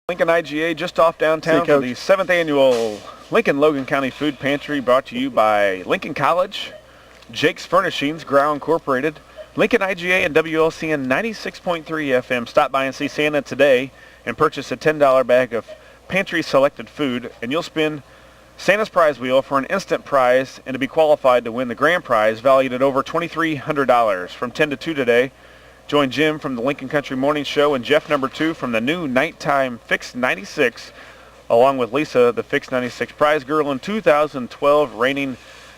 Lincoln IGA just off downtown for the 7th annual Lincoln Logan County Food Pantry, brought to you by Lincoln College, Jake's Furnishings, Grow Incorporated, Lincoln IGA, and WLCN 96.3 FM. Stop by and see Santa today and purchase a $10 bag of pantry selected food, and you'll spin Santa's prize wheel for an instant prize and to be qualified to win the grand prize valued at over $2,300 from 10 to 2 today. Join Jim from the Lincoln Country Morning Show and Jeff number 2 from the new nighttime Fix 96, along with Lisa, the Fix 96 prize girl and 2012 reigning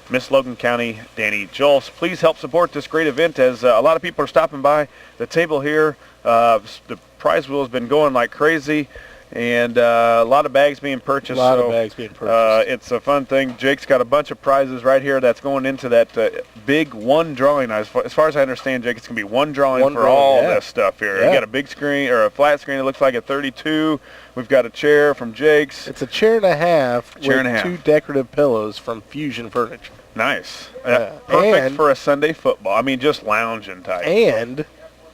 Miss Logan County Danny Jules. Please help support this great event as a lot of people are stopping by the table here. The prize wheel has been going like crazy, and a lot of bags being purchased. It's a fun thing. Jake's got a bunch of prizes right here that's going into that big one drawing. As far as I understand, Jake, it's going to be one drawing for all this stuff here. You got a big screen or a flat screen that looks like a 32. We've got a chair from Jake's. It's a chair and a half with 2 decorative pillows from Fusion Furniture. Nice. Perfect for a Sunday football. I mean, just lounging type. And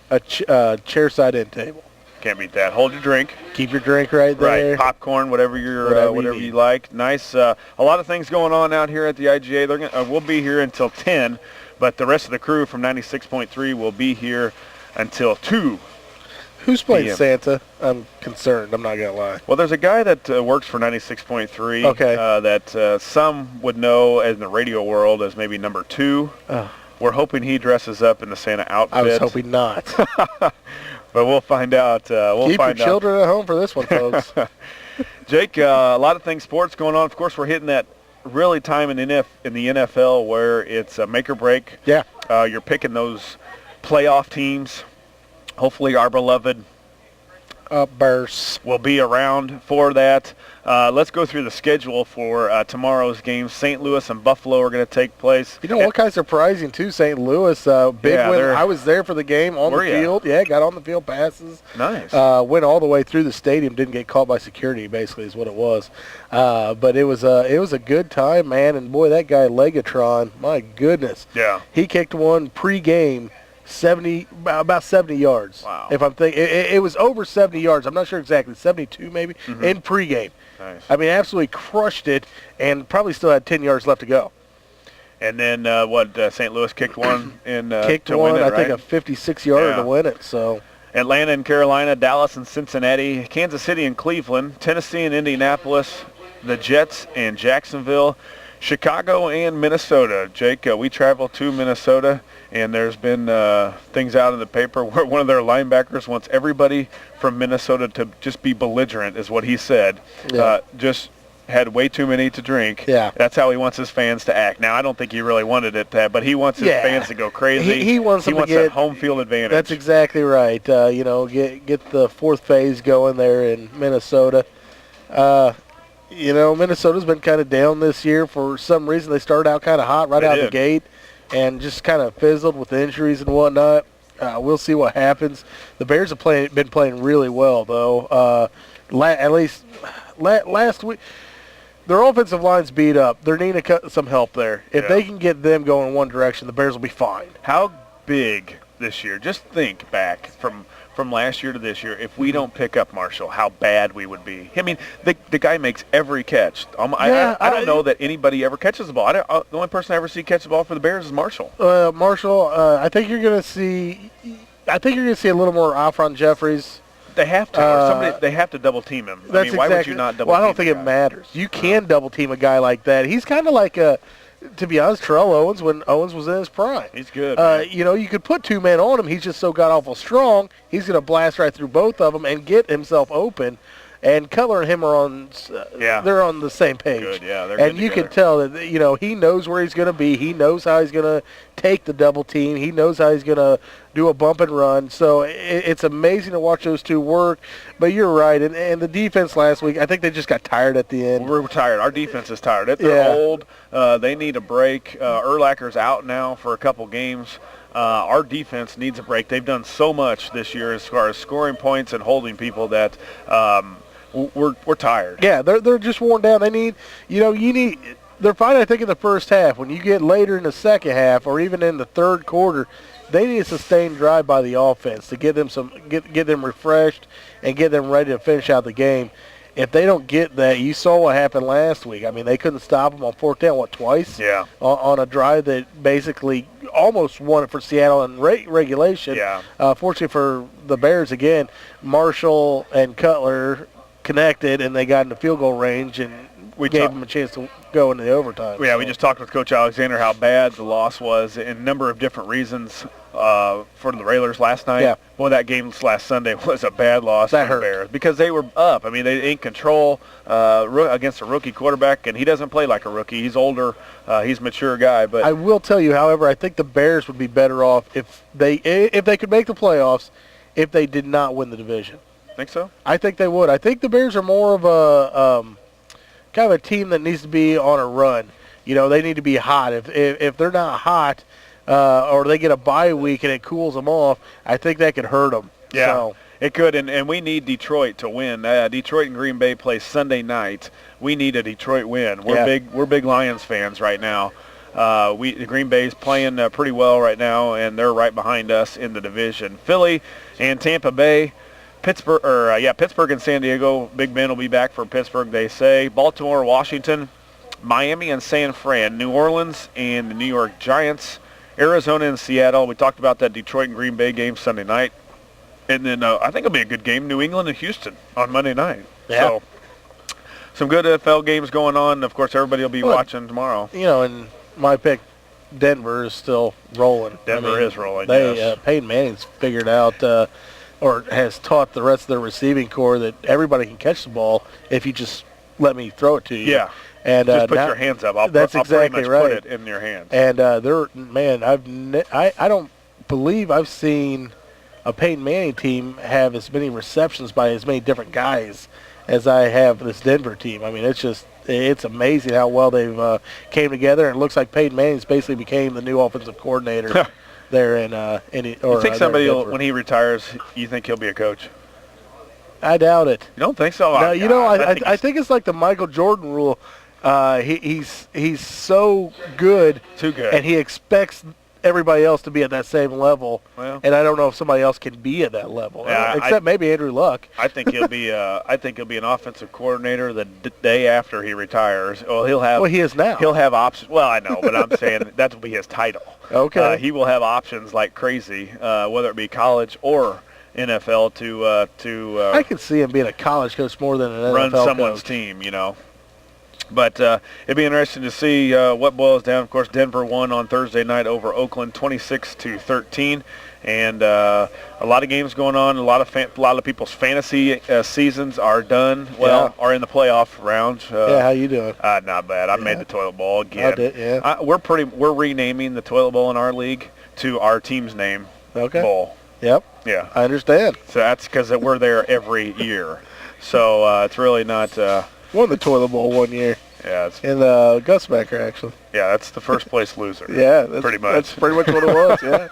a chair-side end table. Can't beat that. Hold your drink. Keep your drink right there. Right, popcorn, whatever you like. Nice. A lot of things going on out here at the IGA. We'll be here until 10, but the rest of the crew from 96.3 will be here until 2. Who's playing Santa? I'm concerned. I'm not going to lie. Well, there's a guy that works for 96.3 that some would know in the radio world as maybe number 2. We're hoping he dresses up in the Santa outfit. I was hoping not. But we'll find out. Keep your children at home for this one, folks. Jake, a lot of things sports going on. Of course, we're hitting that really time in the NFL where it's a make or break. Yeah. You're picking those playoff teams. Hopefully our beloved Bears will be around for that. Let's go through the schedule for tomorrow's games. St. Louis and Buffalo are going to take place. You know what kind of surprising, too, St. Louis. Big win. I was there for the game on the field. Yeah, got on the field, passes. Nice. Went all the way through the stadium, didn't get caught by security, basically, is what it was. But it was a good time, man. And, boy, that guy Legatron, my goodness. Yeah. He kicked one pre-game. About 70 yards. Wow. If I'm thinking, it was over 70 yards. I'm not sure exactly, 72 maybe, in pregame. Nice. I mean, absolutely crushed it, and probably still had 10 yards left to go. And then St. Louis kicked one kicked to one, win it, I think a 56-yarder to win it. So Atlanta and Carolina, Dallas and Cincinnati, Kansas City and Cleveland, Tennessee and Indianapolis, the Jets and Jacksonville, Chicago and Minnesota. Jake, we traveled to Minnesota, and there's been things out in the paper where one of their linebackers wants everybody from Minnesota to just be belligerent, is what he said. Yeah. Just had way too many to drink. Yeah. That's how he wants his fans to act. Now, I don't think he really wanted it to, but he wants his fans to go crazy. He wants that home field advantage. That's exactly right. Get the fourth phase going there in Minnesota. Minnesota's been kind of down this year for some reason. They started out kind of hot out the gate and just kind of fizzled with injuries and whatnot. We'll see what happens. The Bears have been playing really well, though. At least last week, their offensive line's beat up. They're needing some help there. If they can get them going in one direction, the Bears will be fine. How big this year? Just think back from last year to this year, if we don't pick up Marshall, how bad we would be. I mean, the guy makes every catch. I don't know that anybody ever catches the ball. The only person I ever see catch the ball for the Bears is Marshall. I think you're going to see a little more Alphon Jeffries. They have to. Or they have to double team him. I mean, why would you not double team him? Well, I don't think it matters. You can double team a guy like that. He's kind of like to be honest, Terrell Owens when Owens was in his prime. He's good. You could put 2 men on him. He's just so god-awful strong. He's going to blast right through both of them and get himself open. And Cutler and him are on they're on the same page. Good, yeah. They're and you can tell that, he knows where he's going to be. He knows how he's going to take the double team. He knows how he's going to do a bump and run. So it's amazing to watch those two work. But you're right. And the defense last week, I think they just got tired at the end. We're tired. Our defense is tired. They're old. They need a break. Urlacher's out now for a couple games. Our defense needs a break. They've done so much this year as far as scoring points and holding people that we're tired. Yeah, they're just worn down. They need, they're fine, I think, in the first half. When you get later in the second half or even in the third quarter, they need a sustained drive by the offense to get them refreshed and get them ready to finish out the game. If they don't get that, you saw what happened last week. I mean, they couldn't stop them on fourth down, twice? Yeah. On a drive that basically almost won it for Seattle in regulation. Yeah. Fortunately for the Bears, again, Marshall and Cutler connected, and they got into field goal range, and we gave them a chance to go into the overtime. Yeah, we just talked with Coach Alexander how bad the loss was in a number of different reasons for the Railers last night. Yeah. Boy, that game last Sunday was a bad loss for the Bears because they were up. I mean, they in control against a rookie quarterback, and he doesn't play like a rookie. He's older. He's a mature guy. But I will tell you, however, I think the Bears would be better off if they could make the playoffs if they did not win the division. Think so? I think they would. I think the Bears are more of a kind of a team that needs to be on a run. You know, they need to be hot. If they're not hot, or they get a bye week and it cools them off, I think that could hurt them. Yeah, so. It could, and we need Detroit to win. Detroit and Green Bay play Sunday night. We need a Detroit win. We're big Lions fans right now. Green Bay's playing pretty well right now, and they're right behind us in the division. Philly and Tampa Bay. Pittsburgh and San Diego. Big Ben will be back for Pittsburgh, they say. Baltimore, Washington, Miami and San Fran, New Orleans and the New York Giants, Arizona and Seattle. We talked about that Detroit and Green Bay game Sunday night. And then I think it'll be a good game, New England and Houston on Monday night. Yeah. So some good NFL games going on. Of course, everybody will be watching tomorrow. You know, and my pick, Denver, is still rolling. Denver is rolling, yes. Peyton Manning's figured out or has taught the rest of their receiving core that everybody can catch the ball if you just let me throw it to you. Yeah. And just put your hands up. I'll exactly pretty much right. put it in your hands. And I don't believe I've seen a Peyton Manning team have as many receptions by as many different guys as I have this Denver team. I mean, it's amazing how well they've came together, and it looks like Peyton Manning's basically became the new offensive coordinator there in you think somebody will, when he retires, you think he'll be a coach? I doubt it. You don't think so? No, you know, I think it's like the Michael Jordan rule. He's so good, too good, and he expects everybody else to be at that same level. Well, and I don't know if somebody else can be at that level, except maybe Andrew Luck. I think he'll be. I think he'll be an offensive coordinator the day after he retires. Well, he'll have. Well, he is now. He'll have options. Well, I know, but I'm saying that will be his title. Okay. He will have options like crazy, whether it be college or NFL to. I could see him being a college coach more than an NFL run someone's coach. team, you know. But it'd be interesting to see what boils down. Of course, Denver won on Thursday night over Oakland, 26-13, and a lot of games going on. A lot of people's fantasy seasons are done. Well, are in the playoff round. How you doing? Not bad. I made the toilet bowl again. I did. Yeah. We're renaming the toilet bowl in our league to our team's name. Okay. Bowl. Yep. Yeah. I understand. So that's because we're there every year. So it's really not. Won the toilet bowl one year. Yeah, in Gusmacher, actually. Yeah, that's the first place loser. Yeah, pretty much. That's pretty much what it was. Yeah,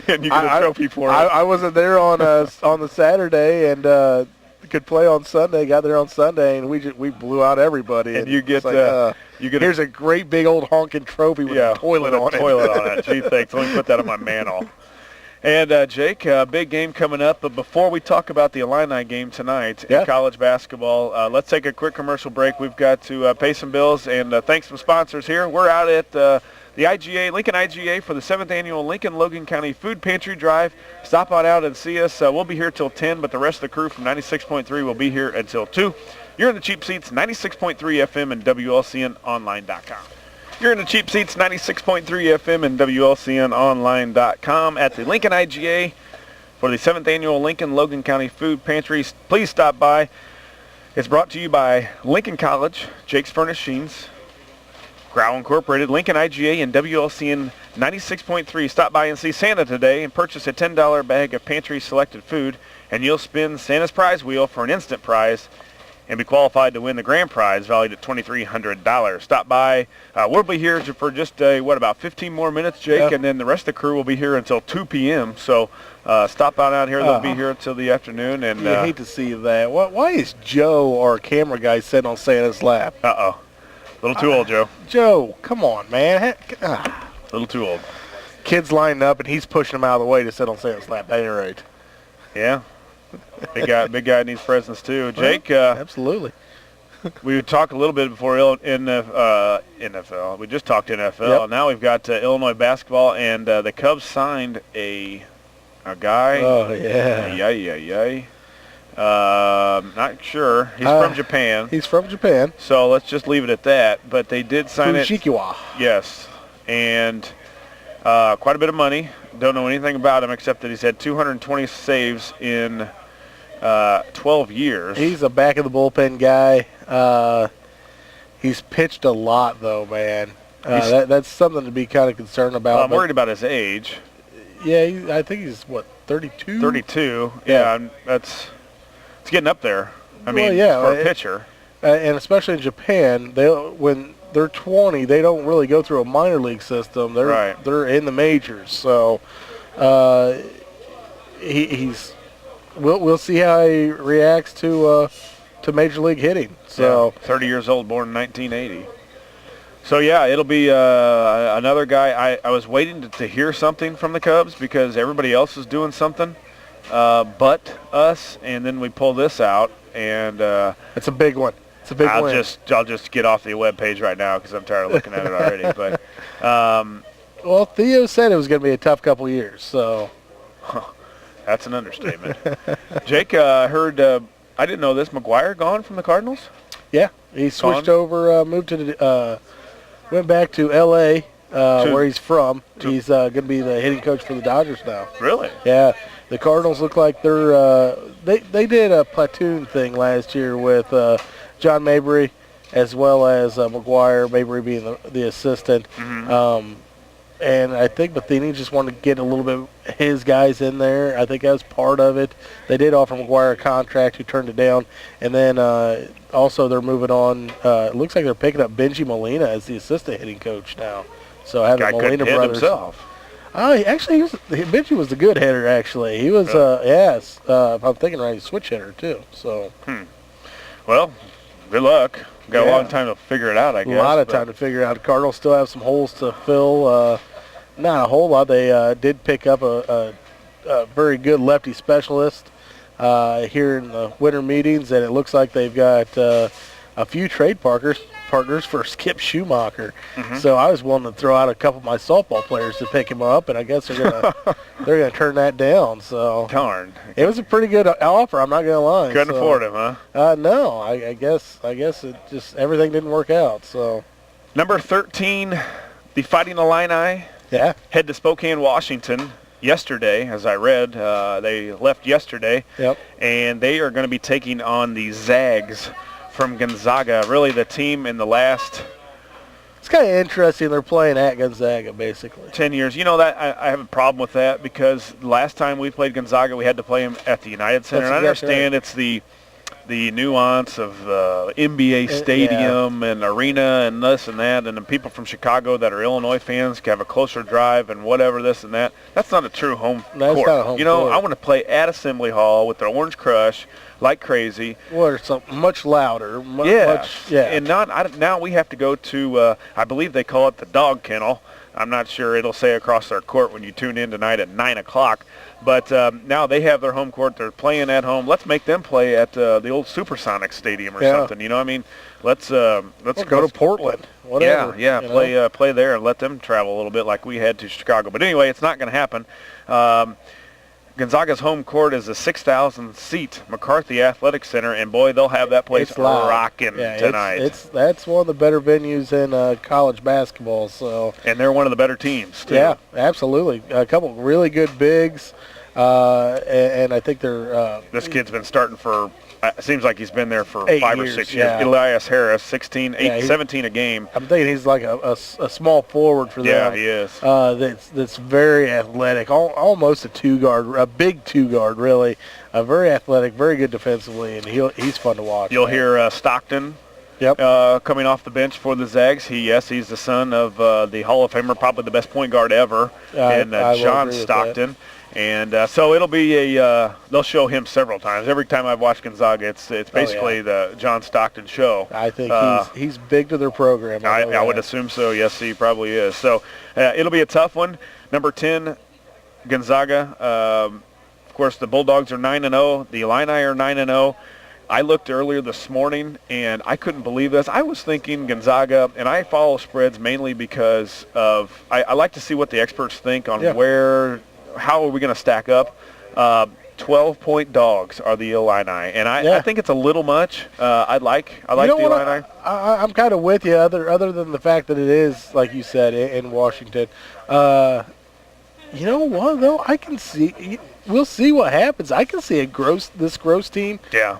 and you get a trophy for it. I wasn't there on the Saturday and could play on Sunday. Got there on Sunday and we blew out everybody. And you get here's a great big old honking trophy with a toilet on it. Toilet on it. Gee, thanks. Let me put that on my mantle. And, Jake, big game coming up. But before we talk about the Illini game tonight in college basketball, let's take a quick commercial break. We've got to pay some bills and thank some sponsors here. We're out at the IGA, Lincoln IGA, for the 7th Annual Lincoln Logan County Food Pantry Drive. Stop on out and see us. We'll be here till 10, but the rest of the crew from 96.3 will be here until 2. You're in the Cheap Seats, 96.3 FM and WLCNonline.com. You're in the Cheap Seats, 96.3 FM and WLCNonline.com at the Lincoln IGA for the 7th Annual Lincoln Logan County Food Pantry. Please stop by. It's brought to you by Lincoln College, Jake's Furnishings, Growl Incorporated, Lincoln IGA, and WLCN 96.3. Stop by and see Santa today and purchase a $10 bag of pantry selected food, and you'll spin Santa's prize wheel for an instant prize and be qualified to win the grand prize valued at $2,300. Stop by. We'll be here for just, about 15 more minutes, Jake, and then the rest of the crew will be here until 2 p.m. So stop on out here. They'll be here until the afternoon. And you hate to see that. Why is Joe, our camera guy, sitting on Santa's lap? Uh-oh. A little too old, Joe. Joe, come on, man. A little too old. Kids lining up, and he's pushing them out of the way to sit on Santa's lap. That ain't right. Yeah. Big guy needs presents, too. Jake? Absolutely. We talked a little bit before NFL. We just talked NFL. Yep. Now we've got Illinois basketball, and the Cubs signed a guy. Oh, yeah. Yay. Not sure. He's from Japan. He's from Japan. So let's just leave it at that. But they did sign it. Fushikiwa. Yes. And quite a bit of money. Don't know anything about him except that he's had 220 saves in 12 years. He's a back of the bullpen guy. He's pitched a lot, though, man. That's something to be kind of concerned about. Well, I'm worried about his age. Yeah, I think he's, 32? 32. Yeah, it's getting up there. I mean, for a pitcher. And especially in Japan, when they're 20, they don't really go through a minor league system. They're in the majors. So we'll see how he reacts to major league hitting. So 30 years old, born in 1980. So, yeah, it'll be another guy. I was waiting to hear something from the Cubs because everybody else is doing something but us, and then we pull this out. And it's a big one. It's a big win. I'll just get off the webpage right now because I'm tired of looking at it already. But well, Theo said it was going to be a tough couple years, so. That's an understatement. Jake, I heard, I didn't know this, McGuire gone from the Cardinals? Yeah, he switched over, went back to L.A., where he's from. He's going to be the hitting coach for the Dodgers now. Really? Yeah. The Cardinals look like they're they did a platoon thing last year with John Mabry as well as McGuire, Mabry being the assistant. Mm-hmm. And I think Matheny just wanted to get a little bit of his guys in there. I think that was part of it. They did offer McGuire a contract, who turned it down. And then also they're moving on. It looks like they're picking up Benji Molina as the assistant hitting coach now. So having Molina brothers. Himself. Benji was the good hitter, actually. He was, if I'm thinking right, he's a switch hitter, too. So. Well, good luck. Got a long time to figure it out, I guess. A lot of time to figure it out. The Cardinals still have some holes to fill. Not a whole lot. They did pick up a very good lefty specialist here in the winter meetings, and it looks like they've got a few trade partners for Skip Schumacher. Mm-hmm. So I was willing to throw out a couple of my softball players to pick him up, and I guess they're gonna turn that down. So darn, it was a pretty good offer. I'm not gonna lie. Couldn't afford him, huh? No, I guess it just everything didn't work out. So number 13, the Fighting Illini. Yeah, head to Spokane, Washington. Yesterday, as I read, they left yesterday. Yep. And they are going to be taking on the Zags from Gonzaga, really the team in the last... It's kind of interesting they're playing at Gonzaga, basically. 10 years. You know, that I have a problem with that because last time we played Gonzaga, we had to play them at the United Center. And I understand it's the nuance of NBA stadium and arena and this and that, and the people from Chicago that are Illinois fans can have a closer drive and whatever, this and that. That's not a true home court. Not a home court. I want to play at Assembly Hall with the Orange Crush like crazy. Or something much louder. And now we have to go to, I believe they call it the dog kennel. I'm not sure it'll say across their court when you tune in tonight at 9 o'clock. But now they have their home court. They're playing at home. Let's make them play at the old Supersonic Stadium or something. You know what I mean? Let's go to Portland. Whatever. Yeah. Play there and let them travel a little bit like we had to Chicago. But anyway, it's not going to happen. Gonzaga's home court is a 6,000-seat McCarthy Athletic Center, and boy, they'll have that place rocking tonight. That's one of the better venues in college basketball. So. And they're one of the better teams, too. Yeah, absolutely. A couple of really good bigs, and I think they're... this kid's been starting for... It seems like he's been there for 5 or 6 years. Yeah. Elias Harris, 17 a game. I'm thinking he's like a small forward for them. Yeah, he is. That's very athletic, almost a big two-guard, really. Very athletic, very good defensively, and he's fun to watch. You'll hear Stockton coming off the bench for the Zags. He's the son of the Hall of Famer, probably the best point guard ever, and John Stockton. And so it'll be they'll show him several times. Every time I've watched Gonzaga, it's basically the John Stockton show. I think he's big to their program. I would assume so. Yes, he probably is. So it'll be a tough one. Number 10, Gonzaga. Of course, the Bulldogs are 9-0. The Illini are 9-0. I looked earlier this morning, and I couldn't believe this. I was thinking Gonzaga, and I follow spreads mainly because of I like to see what the experts think on how are we going to stack up. 12-point dogs are the Illini, and I think it's a little much. I like the Illini. I'm kind of with you, other than the fact that it is, like you said, in Washington. You know what, though? I can see – we'll see what happens. I can see this gross team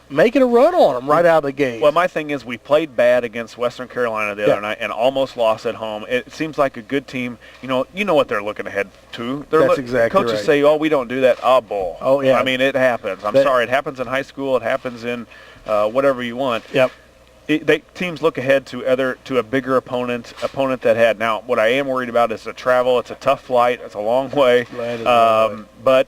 making a run on them right out of the gate. Well, my thing is we played bad against Western Carolina the other night and almost lost at home. It seems like a good team. You know what they're looking ahead to. That's exactly coaches right. say, "Oh, we don't do that." Oh, bull. Oh, yeah. I mean, it happens. I'm sorry. It happens in high school. It happens in whatever you want. Yep. Teams look ahead to a bigger opponent that had. Now, what I am worried about is the travel. It's a tough flight. It's a long way. But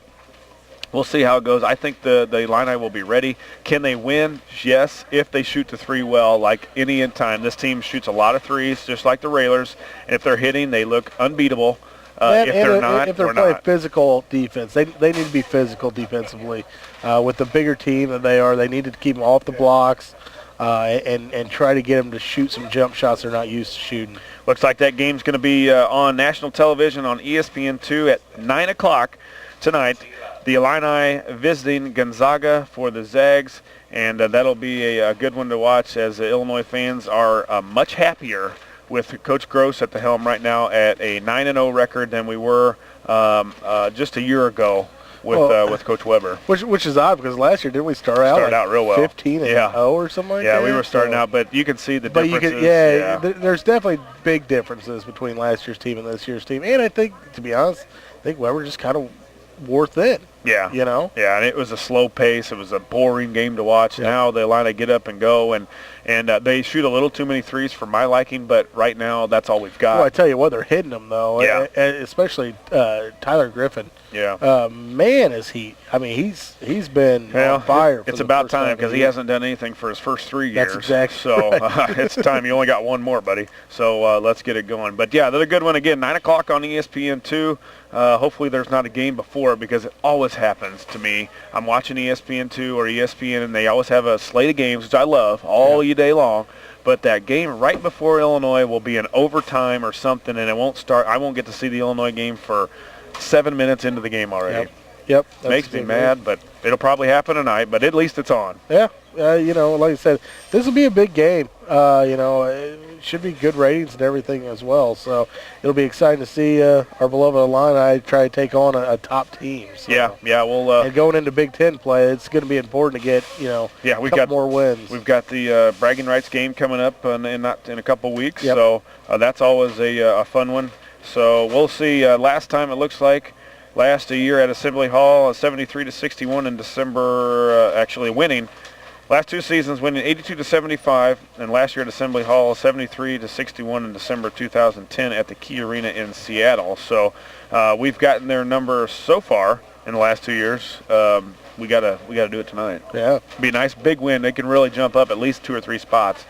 we'll see how it goes. I think the Illini will be ready. Can they win? Yes, if they shoot the three well, like any time. This team shoots a lot of threes, just like the Railers. And if they're hitting, they look unbeatable. If they're not, if they're playing physical defense, they need to be physical defensively. With the bigger team that they are, they need to keep them off the blocks. And try to get them to shoot some jump shots they're not used to shooting. Looks like that game's going to be on national television on ESPN2 at 9 o'clock tonight. The Illini visiting Gonzaga for the Zags, and that'll be a good one to watch as the Illinois fans are much happier with Coach Gross at the helm right now at a 9-0 record than we were just a year ago. With Coach Weber. Which is odd because last year, didn't we start out real well. 15-0 or something like that? Yeah, we were starting out, but you can see the differences. There's definitely big differences between last year's team and this year's team. And I think, to be honest, Weber just kind of wore thin. Yeah. You know? Yeah, and it was a slow pace. It was a boring game to watch. Yeah. Now the Illini get up and go, and they shoot a little too many threes for my liking, but right now that's all we've got. Well, I tell you what, they're hitting them, though. Yeah. Especially Tyler Griffin. Yeah. Man, is he. I mean, he's been on fire. It's about time because he hasn't done anything for his first 3 years. That's exactly so it's time. You only got one more, buddy. So let's get it going. But, yeah, they're a good one again. 9 o'clock on ESPN2. Hopefully there's not a game before because it always happens to me. I'm watching ESPN2 or ESPN, and they always have a slate of games, which I love, all day long. But that game right before Illinois will be an overtime or something, and it won't start. I won't get to see the Illinois game for 7 minutes into the game already. Yep. Makes me mad, but it'll probably happen tonight, but at least it's on. Yeah. Like I said, this will be a big game. It should be good ratings and everything as well. So it'll be exciting to see our beloved Illini try to take on a top team. So. Yeah. We'll and going into Big Ten play, it's going to be important to get we got more wins. We've got the bragging rights game coming up in a couple weeks. Yep. So that's always a fun one. So we'll see. Last time it looks like. Last year at Assembly Hall, 73-61 in December, actually winning. Last 2 seasons winning 82-75, and last year at Assembly Hall, 73-61 in December 2010 at the Key Arena in Seattle. So we've gotten their number so far in the last 2 years. We gotta do it tonight. Yeah, be a nice big win. They can really jump up at least 2 or 3 spots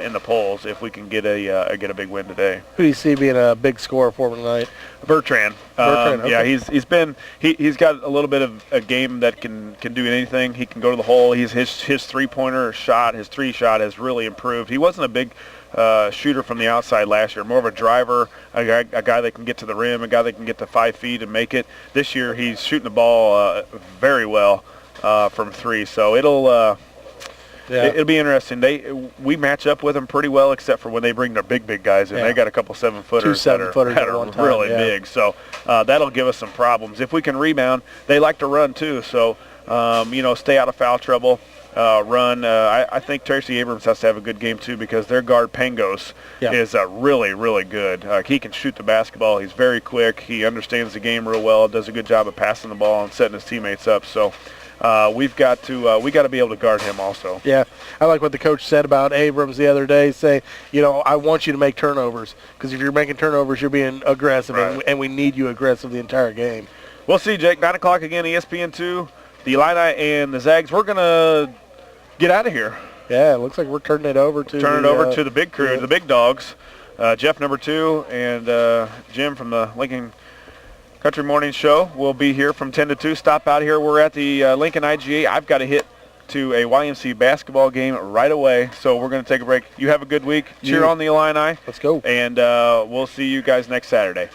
in the polls if we can get a big win today. Who do you see being a big scorer for tonight? Bertrand. Okay. Yeah, he's got a little bit of a game that can do anything. He can go to the hole. His 3-pointer shot, his 3-shot has really improved. He wasn't a big shooter from the outside last year, more of a driver, a guy that can get to the rim, a guy that can get to 5 feet and make it. This year he's shooting the ball very well from 3, so it'll be interesting. We match up with them pretty well, except for when they bring their big guys in. Yeah. They got a couple 7-footers that are really big. So that'll give us some problems. If we can rebound, they like to run too. So stay out of foul trouble. Run. I think Tracy Abrams has to have a good game too because their guard Pangos is really, really good. He can shoot the basketball. He's very quick. He understands the game real well. Does a good job of passing the ball and setting his teammates up. So we've got to be able to guard him also. Yeah, I like what the coach said about Abrams the other day, saying, I want you to make turnovers because if you're making turnovers, you're being aggressive, right. and we need you aggressive the entire game. We'll see, Jake. 9 o'clock again, ESPN2. The Illini and the Zags. We're gonna get out of here. Yeah, it looks like we're turning it over to the big crew, the big dogs. Jeff number 2 and Jim from the Lincoln Country Morning Show will be here from 10 to 2. Stop out here. We're at the Lincoln IGA. I've got to hit to a YMC basketball game right away, so we're going to take a break. You have a good week. Cheer on the Illini. Let's go. And we'll see you guys next Saturday.